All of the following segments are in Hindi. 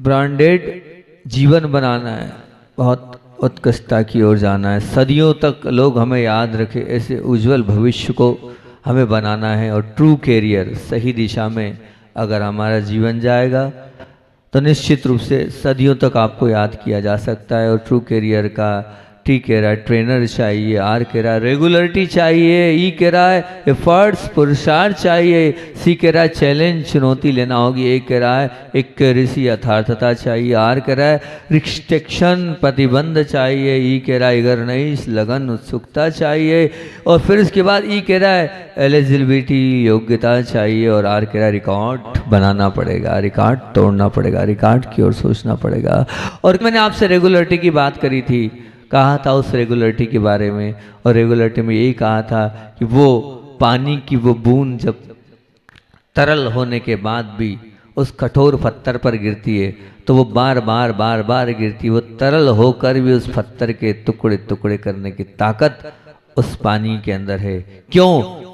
ब्रांडेड जीवन बनाना है, बहुत उत्कृष्टता की ओर जाना है, सदियों तक लोग हमें याद रखें, ऐसे उज्जवल भविष्य को हमें बनाना है। और ट्रू कैरियर, सही दिशा में अगर हमारा जीवन जाएगा तो निश्चित रूप से सदियों तक आपको याद किया जा सकता है। और ट्रू कैरियर का टी कह रहा है ट्रेनर चाहिए, आर कह रहा है रेगुलरिटी चाहिए, ई कह रहा है एफर्ट्स पुरुषार्थ चाहिए, सी कह रहा है चैलेंज चुनौती लेना होगी, ए कह रहा है एक्यूरेसी यथार्थता चाहिए, आर कह रहा है रिस्ट्रिक्शन प्रतिबंध चाहिए, ई कह रहा है इगरनेस लगन उत्सुकता चाहिए, और फिर उसके बाद ई कह रहा है एलिजिबिलिटी योग्यता चाहिए, और आर कह रहा है रिकॉर्ड बनाना पड़ेगा, रिकॉर्ड तोड़ना पड़ेगा, रिकॉर्ड की ओर सोचना पड़ेगा। और मैंने आपसे रेगुलरिटी की बात करी थी, कहा था उस रेगुलरिटी के बारे में, और रेगुलरिटी में यही कहा था कि वो पानी की वो बूंद जब तरल होने के बाद भी उस कठोर पत्थर पर गिरती है तो वो बार बार बार बार गिरती है, वो तरल होकर भी उस पत्थर के टुकड़े टुकड़े करने की ताकत उस पानी के अंदर है। क्यों?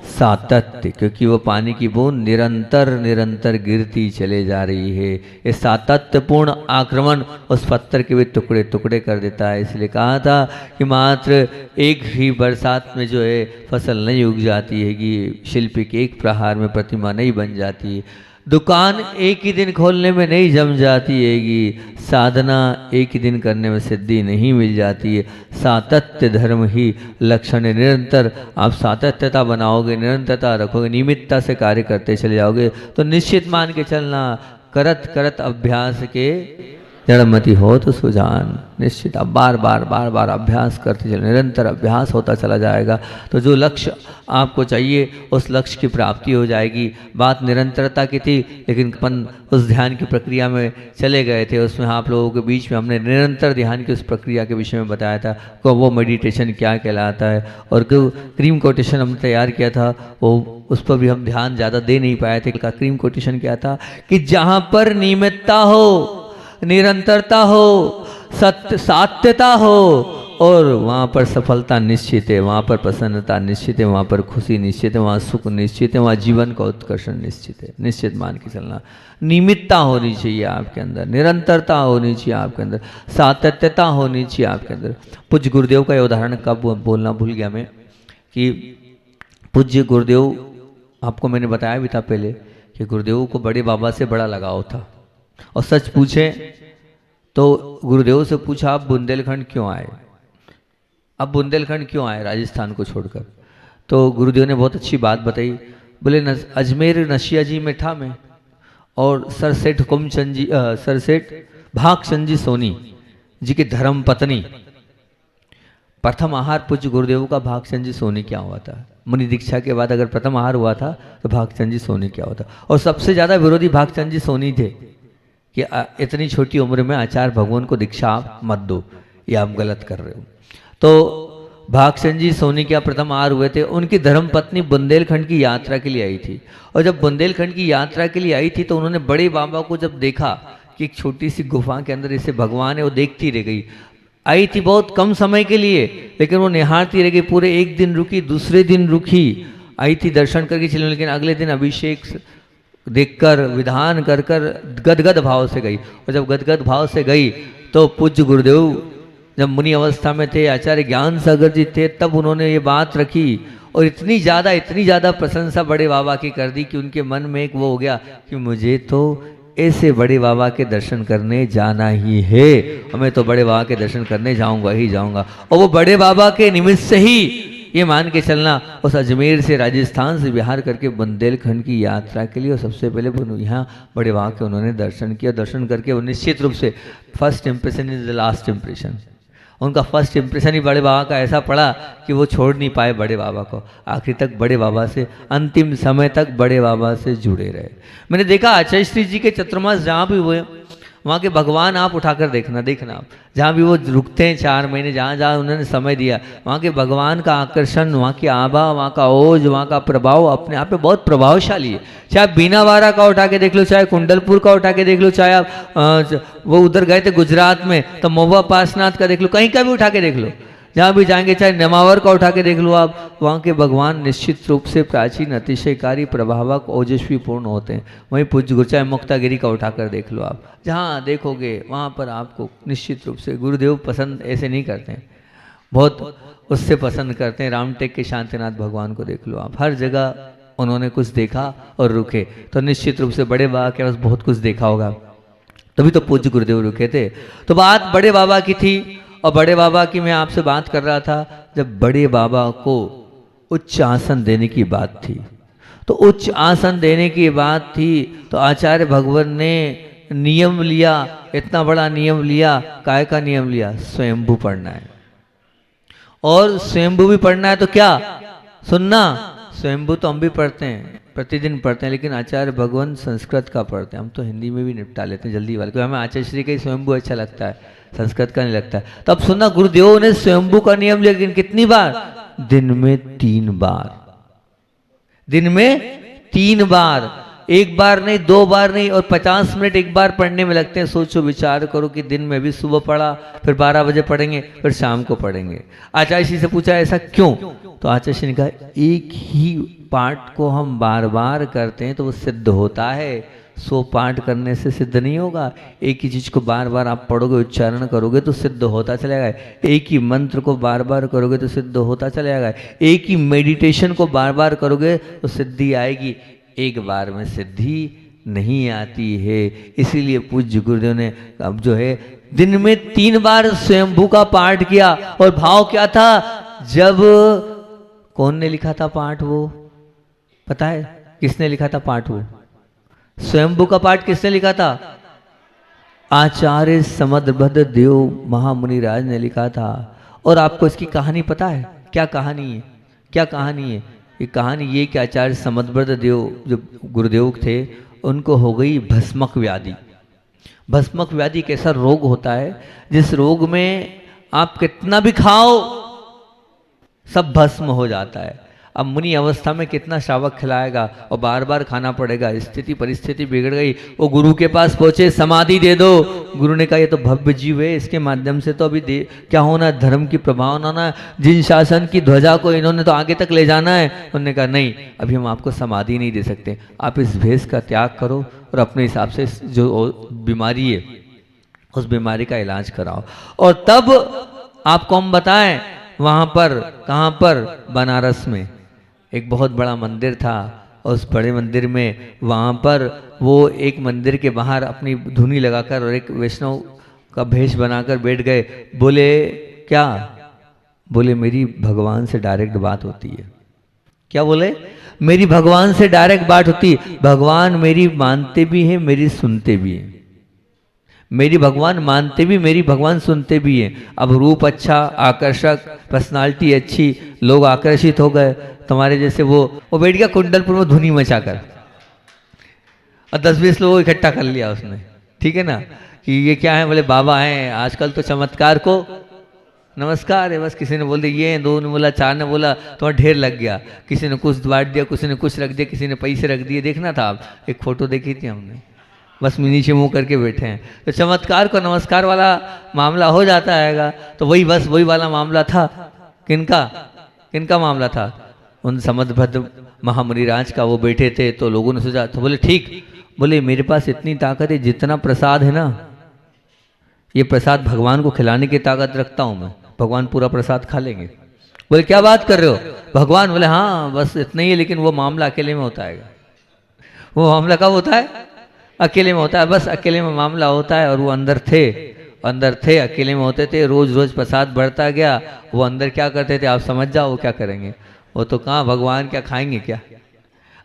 सातत्य, क्योंकि वो पानी की बूंद निरंतर निरंतर गिरती चले जा रही है। ये सातत्यपूर्ण आक्रमण उस पत्थर के भी टुकड़े टुकड़े कर देता है। इसलिए कहा था कि मात्र एक ही बरसात में जो है फसल नहीं उग जाती है, कि शिल्पी के एक प्रहार में प्रतिमा नहीं बन जाती है, दुकान एक ही दिन खोलने में नहीं जम जाती हैगी, साधना एक ही दिन करने में सिद्धि नहीं मिल जाती है। सातत्य धर्म ही लक्षण है। निरंतर आप सातत्यता बनाओगे, निरंतरता रखोगे, नियमितता से कार्य करते चले जाओगे तो निश्चित मान के चलना करत करत अभ्यास के जड़मति हो तो सुजान। निश्चित आप बार बार बार बार अभ्यास करते चले, निरंतर अभ्यास होता चला जाएगा तो जो लक्ष्य आपको चाहिए उस लक्ष्य की प्राप्ति हो जाएगी। बात निरंतरता की थी, लेकिन अपन उस ध्यान की प्रक्रिया में चले गए थे। उसमें आप लोगों के बीच में हमने निरंतर ध्यान की उस प्रक्रिया के विषय में बताया था कि वो मेडिटेशन क्या कहलाता है, और जो क्रीम कोटेशन हमने तैयार किया था वो उस पर भी हम ध्यान ज़्यादा दे नहीं पाए थे। क्रीम कोटेशन क्या था कि जहाँ पर नियमितता हो, निरंतरता हो, सत्य सात्यता हो, और वहाँ पर सफलता निश्चित है, वहाँ पर प्रसन्नता निश्चित है, वहाँ पर खुशी निश्चित है, वहाँ सुख निश्चित है, वहाँ जीवन का उत्कर्षण निश्चित है। निश्चित मान के चलना, नियमितता होनी चाहिए आपके अंदर, निरंतरता होनी चाहिए आपके अंदर, सातत्यता होनी चाहिए आपके अंदर। पूज्य गुरुदेव का ये उदाहरण कब बोलना भूल गया मैं, कि पूज्य गुरुदेव, आपको मैंने बताया भी था पहले कि गुरुदेव को बड़े बाबा से बड़ा लगाव था। और सच पूछे तो गुरुदेव से पूछा आप बुंदेलखंड क्यों आए, अब बुंदेलखंड क्यों आए राजस्थान को छोड़कर? तो गुरुदेव ने बहुत अच्छी बात बताई। बोले अजमेर नशिया जी में था मैं, और सर सेठ हुकुमचंद जी, सर सेठ भागचंद जी सोनी जी की धर्म पत्नी, प्रथम आहार पूज्य गुरुदेव का भागचंद जी सोनी क्या हुआ था। मुनि दीक्षा के बाद अगर प्रथम आहार हुआ था तो भागचंद जी सोनी क्या हुआ था। और सबसे ज़्यादा विरोधी भागचंद जी सोनी थे कि इतनी छोटी उम्र में आचार्य भगवान को दीक्षा आप मत दो, ये आप गलत कर रहे हो। तो भागचंद जी सोनी क्या प्रथम आहार हुए थे। उनकी धर्मपत्नी बुंदेलखंड की यात्रा के लिए आई थी, और जब बुंदेलखंड की यात्रा के लिए आई थी तो उन्होंने बड़े बाबा को जब देखा कि एक छोटी सी गुफा के अंदर इसे भगवान है, वो देखती रह गई। आई थी बहुत कम समय के लिए, लेकिन वो निहारती रह गई। पूरे एक दिन रुकी, दूसरे दिन रुकी, आई थी दर्शन करके चली, लेकिन अगले दिन अभिषेक देखकर विधान कर कर गदगद भाव से गई। और जब गदगद भाव से गई तो पूज्य गुरुदेव जब मुनि अवस्था में थे, आचार्य ज्ञान सागर जी थे, तब उन्होंने ये बात रखी, और इतनी ज़्यादा प्रशंसा बड़े बाबा की कर दी कि उनके मन में एक वो हो गया कि मुझे तो ऐसे बड़े बाबा के दर्शन करने जाना ही है, और मैं तो बड़े बाबा के दर्शन करने जाऊंगा ही जाऊंगा। और वो बड़े बाबा के निमित्त से ही ये मान के चलना उस अजमेर से राजस्थान से बिहार करके बुंदेलखंड की यात्रा के लिए, और सबसे पहले यहाँ बड़े बाबा के उन्होंने दर्शन किया। दर्शन करके वो निश्चित रूप से first impression is the last impression, उनका फर्स्ट इम्प्रेशन ही बड़े बाबा का ऐसा पड़ा कि वो छोड़ नहीं पाए बड़े बाबा को, आखिर तक बड़े बाबा से, अंतिम समय तक बड़े बाबा से जुड़े रहे। मैंने देखा आचार्य श्री जी के चतुर्मास जहाँ भी हुए वहाँ के भगवान आप उठाकर देखना आप जहाँ भी वो रुकते हैं 4 महीने, जहाँ जहाँ उन्होंने समय दिया, वहाँ के भगवान का आकर्षण, वहाँ की आभा, वहाँ का ओज, वहाँ का प्रभाव अपने आप पे बहुत प्रभावशाली है। चाहे आप बीनावारा का उठा के देख लो, चाहे कुंडलपुर का उठा के देख लो, चाहे आप वो उधर गए थे गुजरात में तो महुआ पासनाथ का देख लो, कहीं का भी उठा के देख लो, जहाँ भी जाएंगे, चाहे नमावर का उठा के देख लो आप, वहाँ के भगवान निश्चित रूप से प्राचीन, अतिशयकारी, प्रभावक, ओजस्वी पूर्ण होते हैं। वहीं पूज्य गुरु, चाहे मुक्तागिरी का उठाकर देख लो आप, जहाँ देखोगे वहाँ पर आपको निश्चित रूप से गुरुदेव पसंद ऐसे नहीं करते हैं, बहुत उससे पसंद करते हैं। रामटेक के शांतिनाथ भगवान को देख लो आप, हर जगह उन्होंने कुछ देखा और रुके। तो निश्चित रूप से बड़े बाबा के पास बहुत कुछ देखा होगा, तभी तो पूज्य गुरुदेव रुके थे। तो बात बड़े बाबा की थी, और बड़े बाबा की मैं आपसे बात कर रहा था, जब बड़े बाबा को उच्च आसन देने की बात थी। तो उच्च आसन देने की बात थी तो आचार्य भगवान ने नियम लिया, इतना बड़ा नियम लिया। काय का नियम लिया? स्वयंभू पढ़ना है। और स्वयंभू भी पढ़ना है तो क्या सुनना, स्वयंभू तो हम भी पढ़ते हैं, प्रतिदिन पढ़ते हैं, लेकिन आचार्य भगवान संस्कृत का पढ़ते हैं। हम तो हिंदी में भी निपटा लेते हैं जल्दी वाले, क्योंकि हमें आचार्य श्री का ही स्वयंभू अच्छा लगता है, संस्कृत का नहीं लगता है। तब सुनना, गुरुदेव ने स्वयंभू का नियम लिया, लेकिन कितनी बार? दिन में 3 बार, दिन में 3 बार, एक बार नहीं, 2 बार नहीं, और 50 मिनट एक बार पढ़ने में लगते हैं। सोचो, विचार करो कि दिन में भी सुबह पढ़ा, फिर 12 बजे पढ़ेंगे, फिर शाम को पढ़ेंगे। आचार्य श्री से पूछा ऐसा क्यों? तो आचार्य श्री ने कहा, एक ही पाठ को हम बार बार करते हैं तो वो सिद्ध होता है, 100 पाठ करने से सिद्ध नहीं होगा। एक ही चीज को बार बार आप पढ़ोगे, उच्चारण करोगे तो सिद्ध होता चलेगा। एक ही मंत्र को बार बार करोगे तो सिद्ध होता चलेगा। एक ही मेडिटेशन को बार बार करोगे तो सिद्धि आएगी, एक बार में सिद्धि नहीं आती है। इसीलिए पूज्य गुरुदेव ने अब जो है दिन में 3 बार स्वयंभू का पाठ किया। और भाव क्या था? जब कौन ने लिखा था पाठ? वो पता है किसने लिखा था पाठ? वो स्वयंभू का पाठ किसने लिखा था? आचार्य समुद्रभद्र देव महामुनि राज ने लिखा था। और आपको इसकी कहानी पता है? क्या कहानी है? क्या कहानी है? ये कहानी ये कि आचार्य समुद्रभद्र देव जो गुरुदेव थे, उनको हो गई भस्मक व्याधि। भस्मक व्याधि एक ऐसा रोग होता है जिस रोग में आप कितना भी खाओ सब भस्म हो जाता है। अब मुनि अवस्था में कितना शावक खिलाएगा, और बार बार खाना पड़ेगा। स्थिति परिस्थिति बिगड़ गई, वो गुरु के पास पहुंचे, समाधि दे दो। गुरु ने कहा ये तो भव्य जीव है, इसके माध्यम से तो अभी क्या होना, धर्म की प्रभाव होना, जिन शासन की ध्वजा को इन्होंने तो आगे तक ले जाना है। उन्होंने कहा नहीं, अभी हम आपको समाधि नहीं दे सकते, आप इस भेष का त्याग करो और अपने हिसाब से जो बीमारी है उस बीमारी का इलाज कराओ। और तब आपको हम बताएं, वहां पर, कहाँ पर? बनारस में एक बहुत बड़ा मंदिर था। और उस बड़े मंदिर में वहाँ पर वो एक मंदिर के बाहर अपनी धुनी लगाकर और एक वैष्णव का भेष बनाकर बैठ गए। बोले क्या? बोले मेरी भगवान से डायरेक्ट बात होती है। क्या बोले? मेरी भगवान से डायरेक्ट बात होती है। भगवान मेरी मानते भी हैं, मेरी सुनते भी हैं। मेरी भगवान मानते भी, मेरी भगवान सुनते भी हैं। अब रूप अच्छा, आकर्षक, पर्सनालिटी अच्छी, लोग आकर्षित हो गए। तुम्हारे जैसे वो बैठ गया कुंडलपुर में धुनी मचाकर, और 10-20 लोगों को इकट्ठा कर लिया उसने, ठीक है ना, कि ये क्या है? बोले बाबा हैं। आजकल तो चमत्कार को नमस्कार है, बस किसी ने बोल दिया, ये 2 ने बोला, 4 ने बोला, तो ढेर लग गया। किसी ने कुछ बांट दिया, किसी ने कुछ रख दिया, किसी ने पैसे रख दिए। देखना था आप, एक फोटो देखी थी हमने, बस नीचे मुंह करके बैठे हैं। तो चमत्कार को नमस्कार वाला मामला हो जाता है। तो वही बस वही वाला मामला था। किनका? किनका मामला था? उन समुद्रभद्र महामुनि राज का। वो बैठे थे तो लोगों ने सोचा, तो बोले ठीक, बोले मेरे पास इतनी ताकत है, जितना प्रसाद है ना, ये प्रसाद भगवान को खिलाने की ताकत रखता हूं मैं, भगवान पूरा प्रसाद खा लेंगे। बोले क्या बात कर रहे हो? भगवान बोले हाँ बस इतना ही है, लेकिन वो मामला अकेले में होता है। वो मामला कब होता है? अकेले में होता है। बस अकेले में मामला होता है। और वो अंदर थे, अकेले में होते थे, रोज रोज प्रसाद बढ़ता गया। वो अंदर क्या करते थे आप समझ जाओ, वो क्या करेंगे? वो तो कहाँ, भगवान क्या खाएंगे क्या?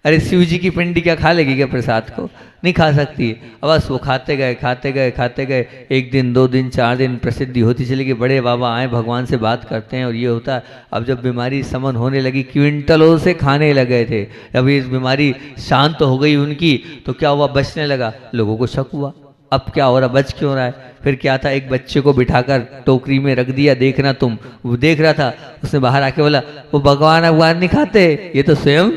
अरे शिव जी की पिंडी क्या खा लेगी क्या प्रसाद को? नहीं खा सकती। अब बस वो खाते गए, खाते गए, खाते गए। 1 दिन, 2 दिन, 4 दिन प्रसिद्धि होती चली गई। बड़े बाबा आए, भगवान से बात करते हैं और ये होता है। अब जब बीमारी समन होने लगी, क्विंटलों से खाने लगे थे। जब ये बीमारी शांत हो गई उनकी, तो क्या हुआ? बचने लगा। लोगों को शक हुआ, अब क्या हो रहा, बच क्यों रहा है? फिर क्या था, एक बच्चे को बिठाकर टोकरी में रख दिया, देखना तुम। वो देख रहा था, उसने बाहर आके बोला वो भगवान नहीं खाते, ये तो स्वयं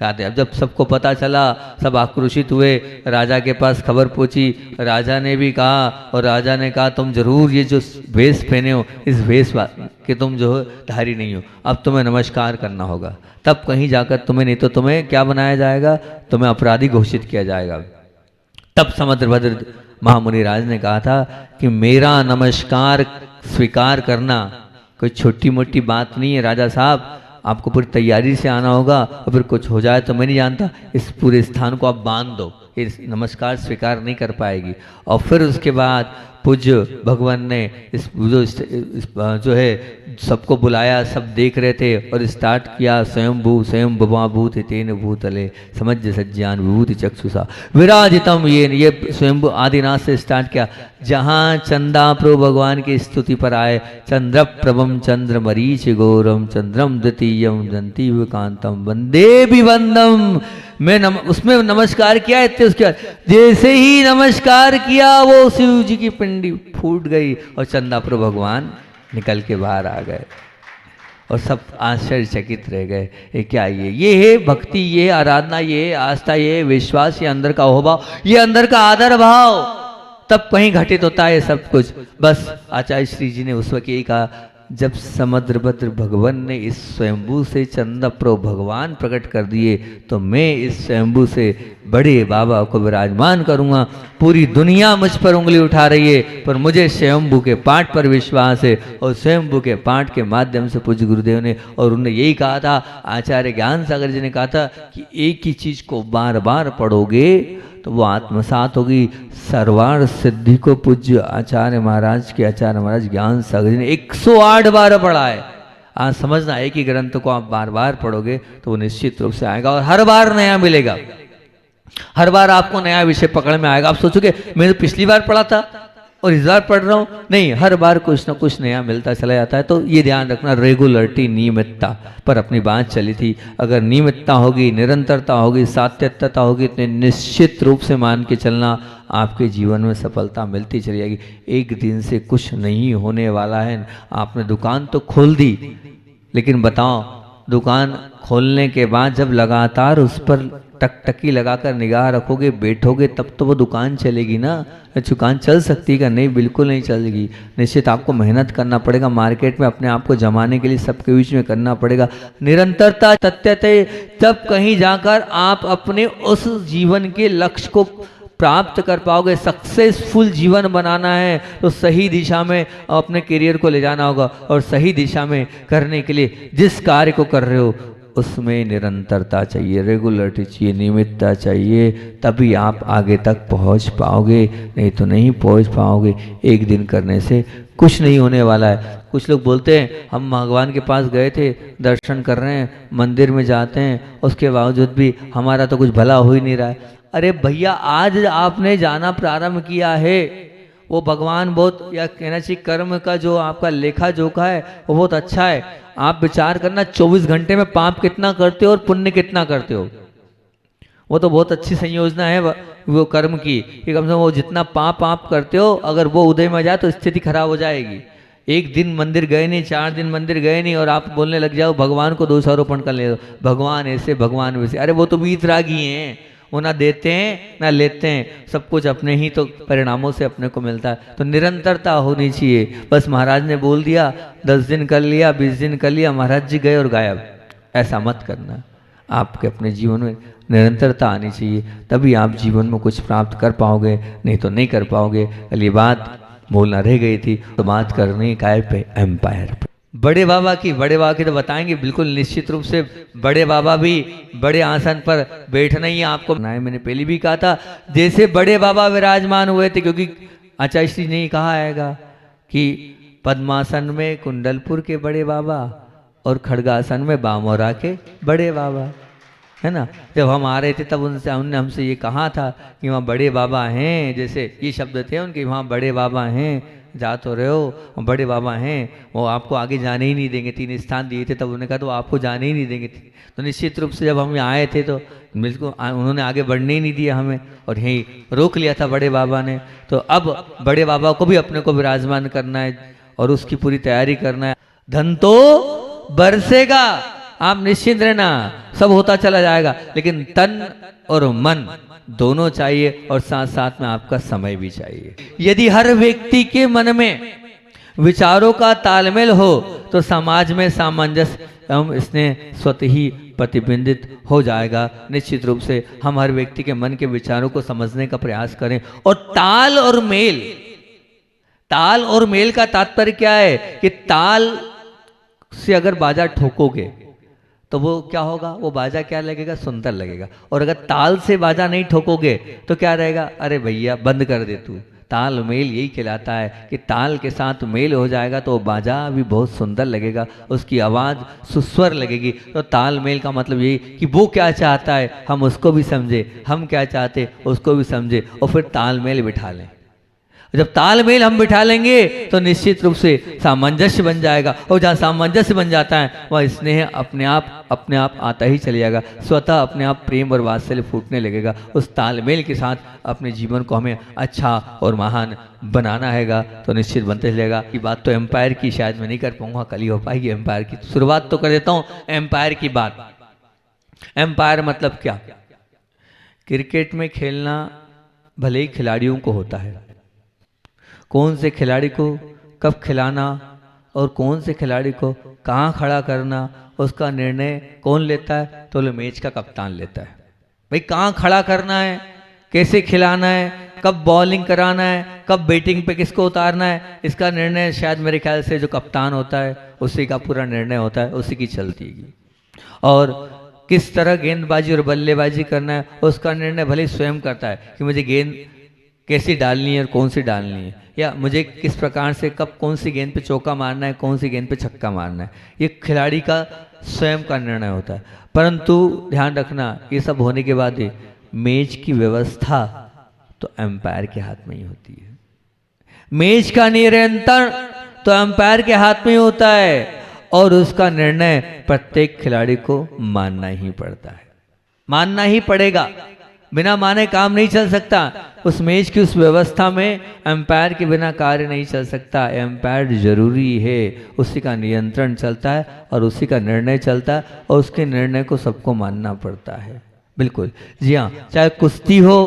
कहते अब जब सबको पता चला, सब आक्रोशित हुए, राजा के पास खबर पहुंची। राजा ने भी कहा, और राजा ने कहा तुम जरूर ये जो वेश पहने हो इस वेश के तुम जो है धारी नहीं हो, अब तुम्हें नमस्कार करना होगा, तब कहीं जाकर तुम्हें, नहीं तो तुम्हें क्या बनाया जाएगा, तुम्हें अपराधी घोषित किया जाएगा। तब समुद्रभद्र महामुनि राज ने कहा था कि मेरा नमस्कार स्वीकार करना कोई छोटी मोटी बात नहीं है राजा साहब, आपको पूरी तैयारी से आना होगा, और फिर कुछ हो जाए तो मैं नहीं जानता, इस पूरे स्थान को आप बांध दो, इस नमस्कार स्वीकार नहीं कर पाएगी। और फिर उसके बाद पूज्य भगवान ने इस जो है सबको बुलाया, सब देख रहे थे, और स्टार्ट किया स्वयं भूत तेन भूतले समझ सज्जान विभूति चक्षुषा विराजितम, ये स्वयंभू आदिनाथ से स्टार्ट किया। जहाँ चंदा प्रभु भगवान की स्तुति पर आए, चंद्र प्रभम चंद्र मरीच गौरम चंद्रम द्वितीयम जंती कांतम वंदे विवंदम, मैं उसमें नमस्कार किया। इतने उसके बाद जैसे ही नमस्कार किया वो शिव जी की पिंडी फूट गई और चंदापुर भगवान निकल के बाहर आ गए, और सब आश्चर्यचकित रह गए। ये क्या, ये है भक्ति, ये आराधना, ये आस्था, ये विश्वास, ये अंदर का भाव, ये अंदर का आदर भाव, तब कहीं घटित होता है सब कुछ। बस आचार्य श्री जी ने उस वक्त यही कहा, जब समुद्रभद्र भगवान ने इस स्वयंभू से चंद्रप्रभु भगवान प्रकट कर दिए, तो मैं इस स्वयंभू से बड़े बाबा को विराजमान करूंगा। पूरी दुनिया मुझ पर उंगली उठा रही है, पर मुझे स्वयंभू के पाठ पर विश्वास है, और स्वयंभू के पाठ के माध्यम से पूज्य गुरुदेव ने, और उन्होंने यही कहा था, आचार्य ज्ञान सागर जी ने कहा था कि एक ही चीज को बार बार पढ़ोगे तो वो आत्मसात होगी। सर्वार्थ सिद्धि को पूज्य आचार्य महाराज के आचार्य महाराज ज्ञान सागर जी ने 108 बार पढ़ा है। आज समझना, एक ही ग्रंथ को आप बार बार पढ़ोगे तो वो निश्चित रूप से आएगा, और हर बार नया मिलेगा, हर बार आपको नया विषय पकड़ में आएगा। आप सोचोगे मैंने तो पिछली बार पढ़ा था और इस बार पढ़ रहा हूँ, नहीं, हर बार कुछ ना कुछ नया मिलता चला जाता है। तो ये ध्यान रखना, रेगुलरिटी, नियमितता पर अपनी बात चली थी। अगर नियमितता होगी, निरंतरता होगी, सातत्यता होगी, तो निश्चित रूप से मान के चलना आपके जीवन में सफलता मिलती चली जाएगी। एक दिन से कुछ नहीं होने वाला है। आपने दुकान तो खोल दी, लेकिन बताओ दुकान खोलने के बाद जब लगातार उस पर टकटकी लगाकर निगाह रखोगे, बैठोगे, तब तो वो दुकान चलेगी ना। दुकान चल सकती है? नहीं, बिल्कुल नहीं चलेगी। निश्चित आपको मेहनत करना पड़ेगा, मार्केट में अपने आप को जमाने के लिए सबके बीच में करना पड़ेगा। निरंतरता, तथ्यते, तब कहीं जाकर आप अपने उस जीवन के लक्ष्य को प्राप्त कर पाओगे। सक्सेसफुल जीवन बनाना है तो सही दिशा में अपने करियर को ले जाना होगा, और सही दिशा में करने के लिए जिस कार्य को कर रहे हो उसमें निरंतरता चाहिए, रेगुलरिटी चाहिए, नियमितता चाहिए, तभी आप आगे तक पहुंच पाओगे, नहीं तो नहीं पहुंच पाओगे। एक दिन करने से कुछ नहीं होने वाला है। कुछ लोग बोलते हैं हम भगवान के पास गए थे, दर्शन कर रहे हैं, मंदिर में जाते हैं, उसके बावजूद भी हमारा तो कुछ भला हो ही नहीं रहा है। अरे भैया, आज आपने जाना प्रारंभ किया है, वो भगवान बहुत, या कहना चाहिए कर्म का जो आपका लेखा जोखा है वो बहुत अच्छा है। आप विचार करना 24 घंटे में पाप कितना करते हो और पुण्य कितना करते हो। वो तो बहुत अच्छी संयोजना है वो कर्म की, कि कम से कम वो जितना पाप आप करते हो, अगर वो उदय में जाए तो स्थिति खराब हो जाएगी। एक दिन मंदिर गए नहीं, 4 दिन मंदिर गए नहीं, और आप बोलने लग जाओ भगवान को दोषारोपण कर ले, भगवान ऐसे भगवान वैसे। अरे वो तो वीतरागी हैं, वो ना देते हैं ना लेते हैं, सब कुछ अपने ही तो परिणामों से अपने को मिलता है। तो निरंतरता होनी चाहिए। बस महाराज ने बोल दिया 10 दिन कर लिया, 20 दिन कर लिया, महाराज जी गए और गायब, ऐसा मत करना। आपके अपने जीवन में निरंतरता आनी चाहिए, तभी आप जीवन में कुछ प्राप्त कर पाओगे, नहीं तो नहीं कर पाओगे। कल ये बात बोलना रह गई थी, तो बात करनी काय पे, एम्पायर पे। बड़े बाबा की तो बताएंगे बिल्कुल निश्चित रूप से। बड़े बाबा भी बड़े आसन पर बैठना ही आपको बनाए। मैंने पहले भी कहा था, जैसे बड़े बाबा विराजमान हुए थे, क्योंकि आचार्य श्री ने कहा आएगा कि पद्मासन में कुंडलपुर के बड़े बाबा और खड़गासन में बामोरा के बड़े बाबा, है ना। जब हम आ रहे थे तब उनने हमसे ये कहा था कि वहाँ बड़े बाबा हैं, जैसे ये शब्द थे उनके, वहाँ बड़े बाबा हैं, जा तो रहे हो, बड़े बाबा हैं, वो आपको आगे जाने ही नहीं देंगे। 3 स्थान दिए थे, तब उन्होंने कहा तो आपको जाने ही नहीं देंगे। तो निश्चित रूप से जब हम आए थे तो बिल्कुल उन्होंने आगे बढ़ने ही नहीं दिया हमें, और यहीं रोक लिया था बड़े बाबा ने। तो अब बड़े बाबा को भी अपने को विराजमान करना है और उसकी पूरी तैयारी करना है। धन तो बरसेगा, आप निश्चिंत रहना, सब होता चला जाएगा। लेकिन तन और मन दोनों चाहिए और साथ साथ में आपका समय भी चाहिए। यदि हर व्यक्ति के मन में विचारों का तालमेल हो तो समाज में सामंजस्य एवं स्नेह स्वतः ही प्रतिबिंबित हो जाएगा। निश्चित रूप से हम हर व्यक्ति के मन के विचारों को समझने का प्रयास करें। और ताल और मेल का तात्पर्य क्या है कि ताल से अगर बाजा ठोकोगे तो वो क्या होगा, वो बाजा क्या लगेगा, सुंदर लगेगा। और अगर ताल से बाजा नहीं ठोकोगे तो क्या रहेगा, अरे भैया बंद कर दे तू। ताल मेल यही कहलाता है कि ताल के साथ मेल हो जाएगा तो बाजा भी बहुत सुंदर लगेगा, उसकी आवाज़ सुस्वर लगेगी। तो ताल मेल का मतलब यही कि वो क्या चाहता है हम उसको भी समझे, हम क्या चाहते उसको भी समझे और फिर तालमेल बिठा लें। जब तालमेल हम बिठा लेंगे तो निश्चित रूप से सामंजस्य बन जाएगा। और जहाँ सामंजस्य बन जाता है वह स्नेह अपने आप आता ही चले जाएगा, स्वतः अपने आप प्रेम और वात्सल्य फूटने लगेगा। उस तालमेल के साथ अपने जीवन को हमें अच्छा और महान बनाना हैगा तो निश्चित बनते चलेगा। ये बात तो एम्पायर की शायद मैं नहीं कर पाऊंगा, कल ही हो पाएगी एम्पायर की। शुरुआत तो कर देता हूँ एम्पायर की बात। एम्पायर मतलब क्या, क्रिकेट में खेलना भले ही खिलाड़ियों को होता है, कौन से खिलाड़ी को कब खिलाना और कौन से खिलाड़ी को कहाँ खड़ा करना उसका निर्णय कौन लेता है, तो मैच का कप्तान लेता है। भाई कहाँ खड़ा करना है, कैसे खिलाना है, कब बॉलिंग कराना है, कब बैटिंग पे किसको उतारना है, इसका निर्णय शायद मेरे ख्याल से जो कप्तान होता है उसी का पूरा निर्णय होता है, उसी की चलती है। और किस तरह गेंदबाजी और बल्लेबाजी करना है उसका निर्णय भले स्वयं करता है कि मुझे गेंद कैसी डालनी है और कौन सी डालनी है, या मुझे किस प्रकार से कब कौन सी गेंद पे चौका मारना है, कौन सी गेंद पे छक्का मारना है, ये खिलाड़ी का स्वयं का निर्णय होता है। परंतु ध्यान रखना ये सब होने के बाद ही मैच की व्यवस्था तो एम्पायर के हाथ में ही होती है। मैच का नियंत्रण तो एम्पायर के हाथ में ही होता है और उसका निर्णय प्रत्येक खिलाड़ी को मानना ही पड़ता है, मानना ही पड़ेगा। बिना माने काम नहीं चल सकता। उस मैच की उस व्यवस्था में एम्पायर के बिना कार्य नहीं चल सकता। एम्पायर जरूरी है, उसी का नियंत्रण चलता है और उसी का निर्णय चलता है और उसके निर्णय को सबको मानना पड़ता है। बिल्कुल जी हाँ, चाहे कुश्ती हो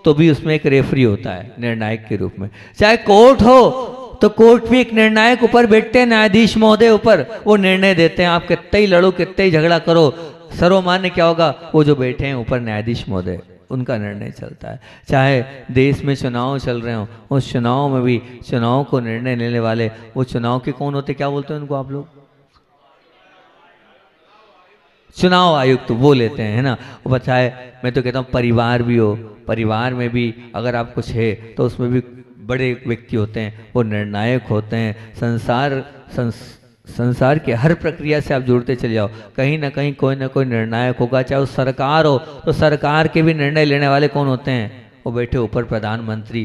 तो भी उसमें एक रेफरी होता है निर्णायक के रूप में, चाहे कोर्ट हो तो कोर्ट भी एक निर्णायक ऊपर बैठते हैं, न्यायाधीश महोदय ऊपर, वो निर्णय देते हैं। आप कितना ही लड़ो, कितना ही झगड़ा करो, सर्वमान्य क्या होगा, वो जो बैठे हैं ऊपर न्यायाधीश महोदय उनका निर्णय चलता है। चाहे देश में चुनाव चल रहे हो, उस चुनाव में भी चुनाव को निर्णय लेने वाले वो चुनाव के कौन होते, क्या बोलते हैं उनको आप लोग, चुनाव आयुक्त वो लेते हैं, है ना। वो चाहे मैं तो कहता हूँ परिवार भी हो, परिवार में भी अगर आप कुछ है तो उसमें भी बड़े व्यक्ति होते हैं, वो निर्णायक होते हैं। संसार की हर प्रक्रिया से आप जुड़ते चले जाओ, कहीं ना कहीं कोई ना कोई निर्णायक होगा। चाहे वो सरकार हो तो सरकार के भी निर्णय लेने वाले कौन होते हैं, वो बैठे ऊपर प्रधानमंत्री,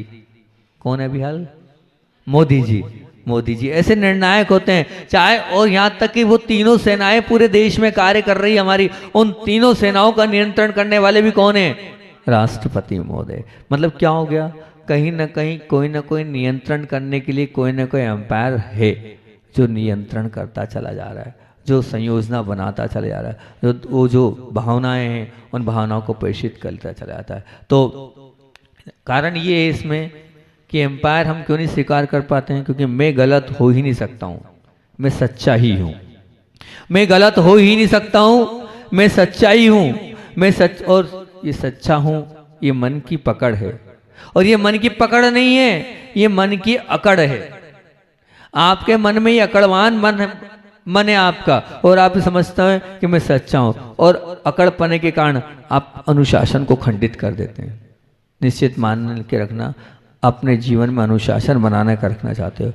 कौन है अभी हाल, मोदी जी ऐसे निर्णायक होते हैं। चाहे और यहाँ तक कि वो तीनों सेनाएं पूरे देश में कार्य कर रही हमारी, उन तीनों सेनाओं का नियंत्रण करने वाले भी कौन है, राष्ट्रपति महोदय। मतलब क्या हो गया, कहीं ना कहीं कोई ना कोई नियंत्रण करने के लिए कोई ना कोई एम्पायर है जो नियंत्रण करता चला जा रहा है, जो संयोजना बनाता चला जा रहा है, जो भावनाएं हैं उन भावनाओं को प्रेषित करता चला जाता है। तो कारण ये है इसमें कि एम्पायर हम क्यों नहीं स्वीकार कर पाते हैं, क्योंकि मैं गलत हो ही नहीं सकता हूँ, मैं सच्चा ही हूँ। मैं गलत हो ही नहीं सकता हूँ, मैं सच्चा ही हूँ, मैं सच, और ये सच्चा हूँ ये मन की पकड़ है। और ये मन की पकड़ नहीं है, ये मन की अकड़ है। आपके मन में ये अकड़वान मन है आपका, और आप समझते हैं कि मैं सच्चा हूं, और अकड़ पने के कारण आप अनुशासन को खंडित कर देते हैं। निश्चित मान के रखना, अपने जीवन में अनुशासन बनाने का रखना चाहते हो,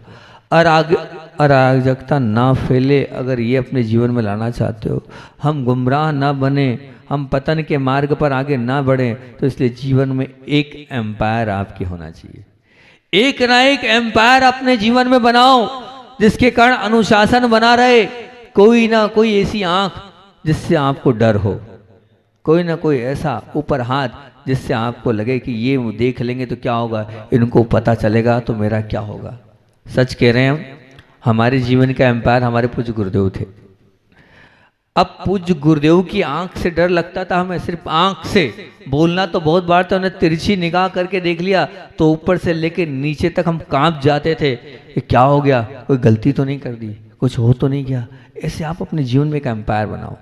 अराजकता ना फैले, अगर ये अपने जीवन में लाना चाहते हो, हम गुमराह ना बने, हम पतन के मार्ग पर आगे ना बढ़े, तो इसलिए जीवन में एक एम्पायर आपकी होना चाहिए। एक ना एक एम्पायर अपने जीवन में बनाओ जिसके कारण अनुशासन बना रहे। कोई ना कोई ऐसी आंख जिससे आपको डर हो, कोई ना कोई ऐसा ऊपर हाथ जिससे आपको लगे कि ये देख लेंगे तो क्या होगा, इनको पता चलेगा तो मेरा क्या होगा। सच कह रहे हैं हम, हमारे जीवन का एम्पायर हमारे पूज्य गुरुदेव थे। अब पूज्य गुरुदेव की आंख से डर लगता था हमें, सिर्फ आंख से। बोलना तो बहुत बार था, उन्हें तिरछी निगाह करके देख लिया तो ऊपर से लेके नीचे तक हम कांप जाते थे कि क्या हो गया, कोई गलती तो नहीं कर दी, कुछ हो तो नहीं गया। ऐसे आप अपने जीवन में एक एम्पायर बनाओ।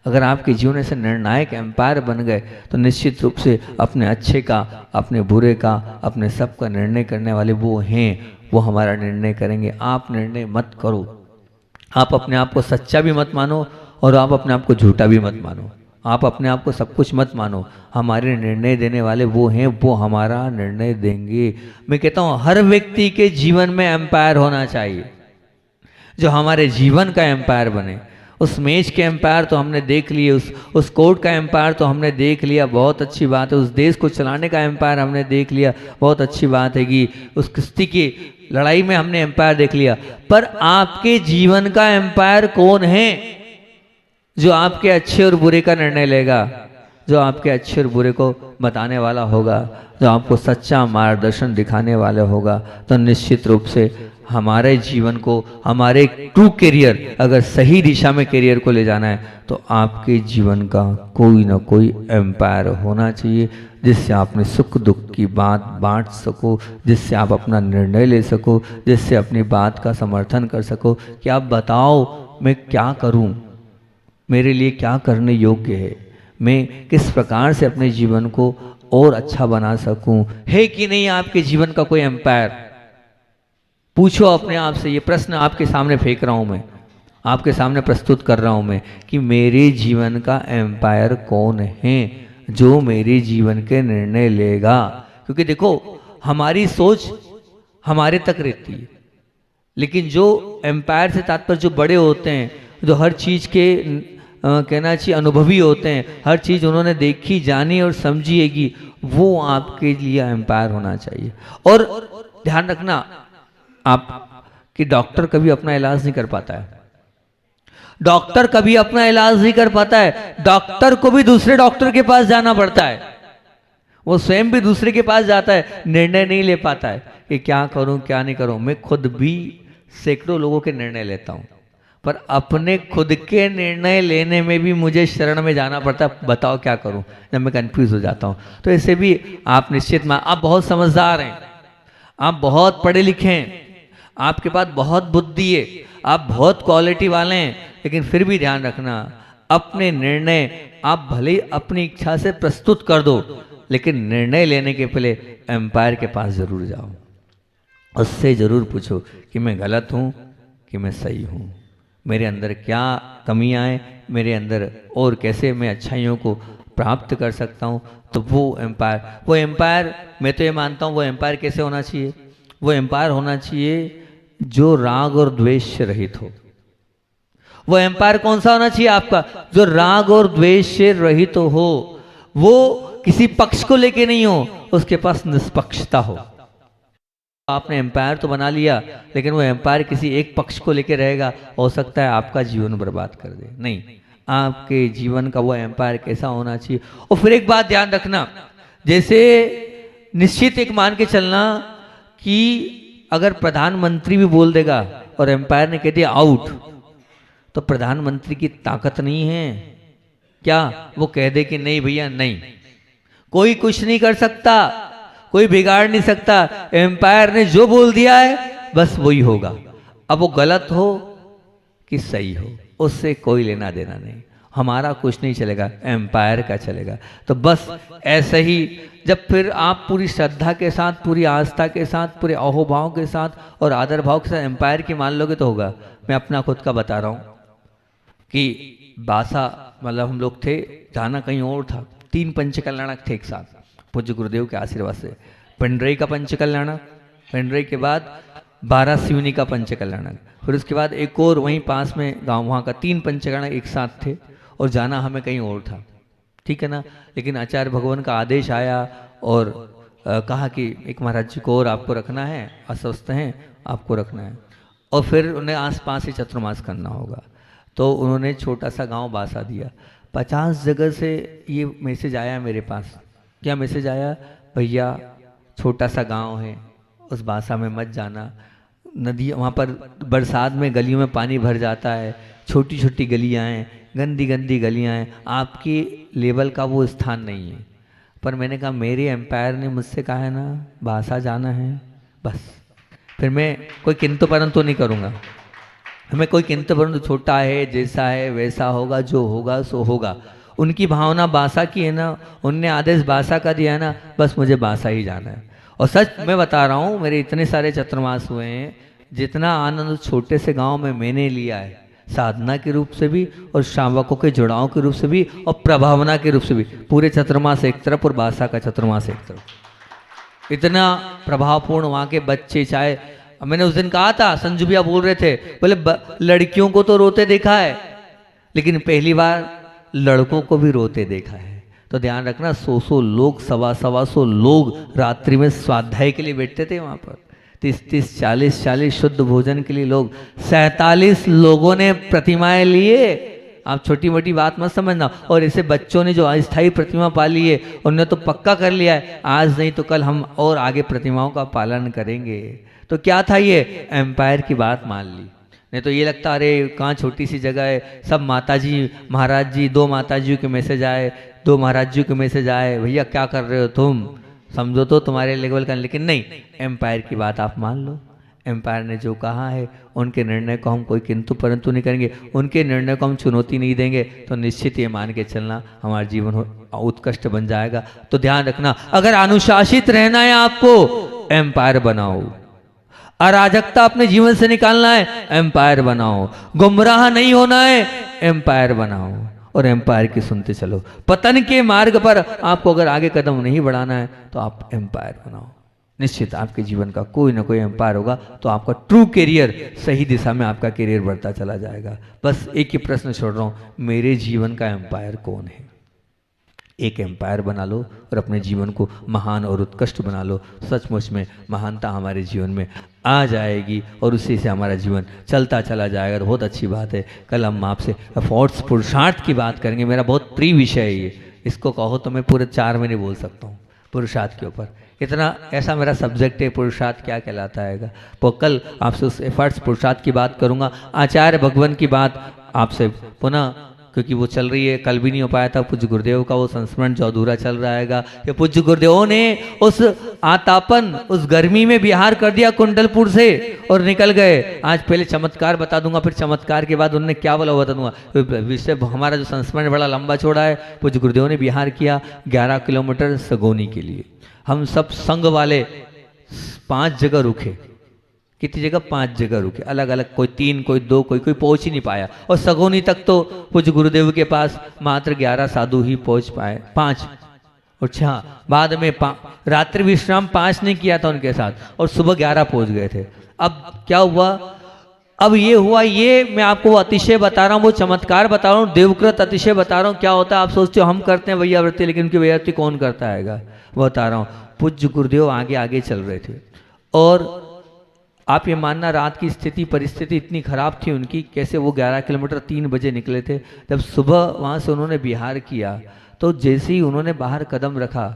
अगर आपके जीवन ऐसे निर्णायक एम्पायर बन गए तो निश्चित रूप से अपने अच्छे का, अपने बुरे का, अपने सब का निर्णय करने वाले वो हैं, वो हमारा निर्णय करेंगे। आप निर्णय मत करो। आप अपने आप को सच्चा भी मत मानो और आप अपने आप को झूठा भी मत मानो। आप अपने आप को सब कुछ मत मानो। हमारे निर्णय देने वाले वो हैं, वो हमारा निर्णय देंगे। मैं कहता हूँ हर व्यक्ति के जीवन में एम्पायर होना चाहिए, जो हमारे जीवन का एम्पायर बने। उस मेज के एम्पायर तो हमने देख लिए, उस कोर्ट का एम्पायर तो हमने देख लिया, बहुत अच्छी बात है। उस देश को चलाने का एम्पायर हमने देख लिया, बहुत अच्छी बात है। कि उस कुश्ती की लड़ाई में हमने एम्पायर देख लिया। पर आपके जीवन का एम्पायर कौन है, जो आपके अच्छे और बुरे का निर्णय लेगा, जो आपके अच्छे और बुरे को बताने वाला होगा, जो आपको सच्चा मार्गदर्शन दिखाने वाला होगा। तो निश्चित रूप से हमारे जीवन को, हमारे ट्रू करियर, अगर सही दिशा में करियर को ले जाना है तो आपके जीवन का कोई ना कोई एम्पायर होना चाहिए, जिससे आप अपने सुख दुख की बात बांट सको, जिससे आप अपना निर्णय ले सको, जिससे अपनी बात का समर्थन कर सको कि आप बताओ मैं क्या करूं, मेरे लिए क्या करने योग्य है, मैं किस प्रकार से अपने जीवन को और अच्छा बना सकूं। है कि नहीं आपके जीवन का कोई एम्पायर? पूछो अपने आप से। ये प्रश्न आपके सामने फेंक रहा हूं मैं, आपके सामने प्रस्तुत कर रहा हूं मैं कि मेरे जीवन का एम्पायर कौन है, जो मेरे जीवन के निर्णय लेगा। क्योंकि देखो हमारी सोच हमारे तक रहती है, लेकिन जो एम्पायर से तात्पर्य जो बड़े होते हैं, जो हर चीज के कहना चाहिए अनुभवी होते हैं, हर चीज उन्होंने देखी जानी और समझी हैगी, वो आपके लिए एम्पायर होना चाहिए। और ध्यान रखना आप कि डॉक्टर कभी अपना इलाज नहीं कर पाता है। डॉक्टर कभी अपना इलाज नहीं कर पाता है। डॉक्टर को भी दूसरे डॉक्टर के पास जाना पड़ता है, वो स्वयं भी दूसरे के पास जाता है, निर्णय नहीं ले पाता है कि क्या करूं क्या नहीं करूं। मैं खुद भी सैकड़ों लोगों के निर्णय लेता हूं, पर अपने खुद के निर्णय लेने में भी मुझे शरण में जाना पड़ता है। बताओ क्या करूं, जब मैं कंफ्यूज हो जाता हूं। तो ऐसे भी आप निश्चित में, आप बहुत समझदार हैं, आप बहुत पढ़े लिखे हैं, आपके पास बहुत बुद्धि है, आप बहुत क्वालिटी वाले हैं, लेकिन फिर भी ध्यान रखना अपने निर्णय आप भले ही अपनी इच्छा से प्रस्तुत कर दो, लेकिन निर्णय लेने के पहले एम्पायर के पास जरूर जाओ, उससे जरूर पूछो कि मैं गलत हूं कि मैं सही हूं, मेरे अंदर क्या कमियां हैं, मेरे अंदर और कैसे मैं अच्छाइयों को प्राप्त कर सकता हूं। तो वो एम्पायर मैं तो ये मानता हूं, वो एम्पायर कैसे होना चाहिए? वो एम्पायर होना चाहिए जो राग और द्वेष से रहित हो। वो एम्पायर कौन सा होना चाहिए आपका? जो राग और द्वेष से रहित हो, वो किसी पक्ष को लेके नहीं हो, उसके पास निष्पक्षता हो। आपने एम्पायर तो बना लिया, लेकिन वो एम्पायर किसी एक पक्ष को लेके रहेगा, हो सकता है आपका जीवन बर्बाद कर दे। नहीं, आपके जीवन का वो एम्पायर कैसा होना चाहिए। और फिर एक बात ध्यान रखना, जैसे निश्चित एक मान के चलना कि अगर प्रधानमंत्री भी बोल देगा और एम्पायर ने कह दिया आउट, तो प्रधानमंत्री की ताकत नहीं है क्या वो कह दे कि नहीं भैया नहीं, कोई कुछ नहीं कर सकता, कोई बिगाड़ नहीं सकता, एम्पायर ने जो बोल दिया है बस वही होगा। अब वो गलत हो कि सही हो, उससे कोई लेना देना नहीं, हमारा कुछ नहीं चलेगा, एम्पायर का चलेगा। तो बस ऐसे ही जब फिर आप पूरी श्रद्धा के साथ, पूरी आस्था के साथ, पूरे अहोभाव के साथ और आदर भाव के साथ एम्पायर की मान लोगे तो होगा। मैं अपना खुद का बता रहा हूँ कि बासा मतलब हम लोग थे, जाना कहीं और था, 3 पंच कल्याणक थे एक साथ, पूज्य गुरुदेव के आशीर्वाद से। पिंडरई का पंच कल्याणक, पिंडरई के बाद 12 सिवनी का पंच कल्याणक, फिर उसके बाद एक और वहीं पास में गांव, वहाँ का 3 पंच कल्याणक एक साथ थे और जाना हमें कहीं और था, ठीक है ना। लेकिन आचार्य भगवान का आदेश आया और कहा कि एक महाराज जी को और आपको रखना है, अस्वस्थ हैं आपको रखना है, और फिर उन्हें आसपास ही चतुर्मास करना होगा। तो उन्होंने छोटा सा गांव बासा दिया। 50 जगह से ये मैसेज आया मेरे पास। क्या मैसेज आया? भैया छोटा सा गांव है, उस बासा में मत जाना, नदी वहाँ पर बरसात में गलियों में पानी भर जाता है, छोटी छोटी गलियाँ हैं, गंदी गंदी गलियां हैं, आपकी लेवल का वो स्थान नहीं है। पर मैंने कहा मेरे एम्पायर ने मुझसे कहा है ना बासा जाना है, बस फिर मैं कोई किंतु परंतु नहीं करूँगा। हमें कोई किंतु परंतु, छोटा है जैसा है वैसा होगा, जो होगा सो होगा। उनकी भावना बासा की है ना, उनने आदेश बासा का दिया है ना, बस मुझे बासा ही जाना है। और सच मैं बता रहा हूँ, मेरे इतने सारे चतुर्मास हुए हैं, जितना आनंद छोटे से गांव में मैंने लिया है, साधना के रूप से भी और श्रावकों के जुड़ाव के रूप से भी और प्रभावना के रूप से भी, पूरे चतुर्मास एक तरफ और बासा का चतुर्मास एक तरफ, इतना प्रभावपूर्ण वहाँ के बच्चे। चाहे मैंने उस दिन कहा था, संजू भैया बोल रहे थे, बोले लड़कियों को तो रोते देखा है, लेकिन पहली बार लड़कों को भी रोते देखा है। तो ध्यान रखना, 100 लोग, 100 लोग रात्रि में स्वाध्याय के लिए बैठते थे वहाँ पर, 30 40 शुद्ध भोजन के लिए लोग, 47 लोगों ने प्रतिमाएं लिए। आप छोटी मोटी बात मत समझना। और ऐसे बच्चों ने जो अस्थायी प्रतिमा पाली है, उन्होंने तो पक्का कर लिया है, आज नहीं तो कल हम और आगे प्रतिमाओं का पालन करेंगे। तो क्या था ये, एम्पायर की बात मान ली। नहीं तो ये लगता अरे कहाँ छोटी सी जगह है, सब माताजी महाराज जी, 2 माताजियों के मैसेज आए, 2 महाराज जी के मैसेज आए, भैया क्या कर रहे हो तुम, समझो तो तुम्हारे लेवल का। लेकिन नहीं, एम्पायर की बात आप मान लो। एम्पायर ने जो कहा है, उनके निर्णय को हम कोई किंतु परंतु नहीं करेंगे, उनके निर्णय को हम चुनौती नहीं देंगे, तो निश्चित ये मान के चलना हमारा जीवन उत्कृष्ट बन जाएगा। तो ध्यान रखना, अगर अनुशासित रहना है आपको, एम्पायर बनाओ। अराजकता अपने जीवन से निकालना है, एम्पायर बनाओ। गुमराह नहीं होना है, एम्पायर बनाओ और एम्पायर की सुनते चलो। पतन के मार्ग पर आपको अगर आगे कदम नहीं बढ़ाना है, तो आप एम्पायर बनाओ। निश्चित आपके जीवन का कोई ना कोई एम्पायर होगा, तो आपका ट्रू करियर, सही दिशा में आपका करियर बढ़ता चला जाएगा। बस एक ही प्रश्न छोड़ रहा हूँ, मेरे जीवन का एम्पायर कौन है? एक एम्पायर बना लो और अपने जीवन को महान और उत्कृष्ट बना लो। सचमुच में महानता हमारे जीवन में आ जाएगी और उसी से हमारा जीवन चलता चला जाएगा। तो बहुत अच्छी बात है। कल हम आपसे एफर्ट्स, पुरुषार्थ की बात करेंगे। मेरा बहुत प्रिय विषय है ये, इसको कहो तो मैं पूरे 4 महीने बोल सकता हूँ पुरुषार्थ के ऊपर। इतना ऐसा मेरा सब्जेक्ट है, पुरुषार्थ क्या कहलाता है। तो कल आपसे उस एफर्ट्स पुरुषार्थ की बात करूँगा। आचार्य भगवान की बात आपसे पुनः, क्योंकि वो चल रही है, कल भी नहीं हो पाया था, पूज्य गुरुदेव का वो संस्मरण जो अधूरा चल रहा है। ये पूज्य गुरुदेवों ने उस आतापन, उस गर्मी में बिहार कर दिया कुंडलपुर से और निकल गए। आज पहले चमत्कार बता दूंगा, फिर चमत्कार के बाद उन्होंने क्या बोला बता दूंगा। विषय हमारा जो संस्मरण बड़ा लंबा चौड़ा है। पूज्य गुरुदेव ने बिहार किया 11 किलोमीटर सगोनी के लिए। हम सब संघ वाले 5 जगह रुके। कितनी जगह? 5 जगह रुके, अलग अलग, कोई 3, कोई 2, कोई पहुंच ही नहीं पाया। और सगोनी तक तो पूज्य गुरुदेव के पास मात्र 11 साधु ही पहुंच पाए, 5। और 6 बाद में रात्रि विश्राम 5 ने किया था उनके साथ, और सुबह 11 पहुंच गए थे। अब क्या हुआ? अब ये हुआ, ये मैं आपको वो अतिशय बता रहा हूँ, वो चमत्कार बता रहा हूँ, देवकृत अतिशय बता रहा हूँ। क्या होता है आप सोचते हो हम करते हैं वैयावृत्ति, लेकिन उनकी वैयावृत्ति कौन करता है, वो बता रहा हूँ। पूज्य गुरुदेव आगे आगे चल रहे थे, और आप ये मानना रात की स्थिति परिस्थिति इतनी खराब थी उनकी, कैसे वो 11 किलोमीटर 3 बजे निकले थे। जब सुबह वहाँ से उन्होंने बिहार किया, तो जैसे ही उन्होंने बाहर कदम रखा,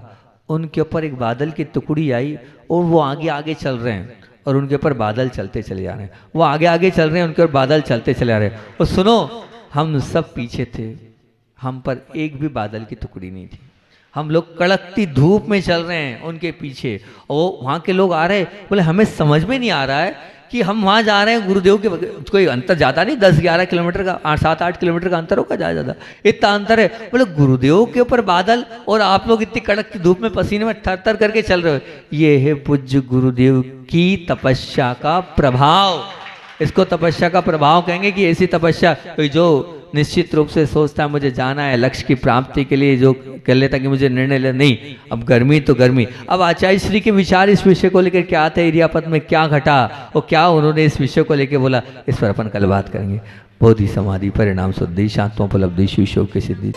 उनके ऊपर एक बादल की टुकड़ी आई, और वो आगे आगे चल रहे हैं और उनके ऊपर बादल चलते चले जा रहे हैं। वो आगे आगे चल रहे हैं, उनके ऊपर बादल चलते चले जा रहे हैं। और सुनो, हम सब पीछे थे, हम पर एक भी बादल की टुकड़ी नहीं थी। हम लोग कड़कती धूप में चल रहे हैं उनके पीछे, और वहाँ के लोग आ रहे हैं। बोले हमें समझ में नहीं आ रहा है कि हम वहाँ जा रहे हैं, गुरुदेव के कोई अंतर ज़्यादा नहीं, 10-11 किलोमीटर का, 7-8 किलोमीटर का अंतर होगा ज़्यादा, इतना अंतर है। बोले गुरुदेव के ऊपर बादल और आप लोग इतनी कड़कती धूप में पसीने में थर थर करके चल रहे हो। ये है पूज्य गुरुदेव की तपस्या का प्रभाव। इसको तपस्या का प्रभाव कहेंगे कि ऐसी तपस्या जो निश्चित रूप से सोचता है मुझे जाना है लक्ष्य की प्राप्ति के लिए, जो कर लेता कि मुझे निर्णय ले, नहीं अब गर्मी तो गर्मी। अब आचार्य श्री के विचार इस विषय को लेकर क्या आते, इरियापत में क्या घटा और क्या उन्होंने इस विषय को लेकर बोला, इस पर अपन कल बात करेंगे। बोधि समाधि परिणाम शुद्धि शांतोपलब्धि शिव की सिद्धि।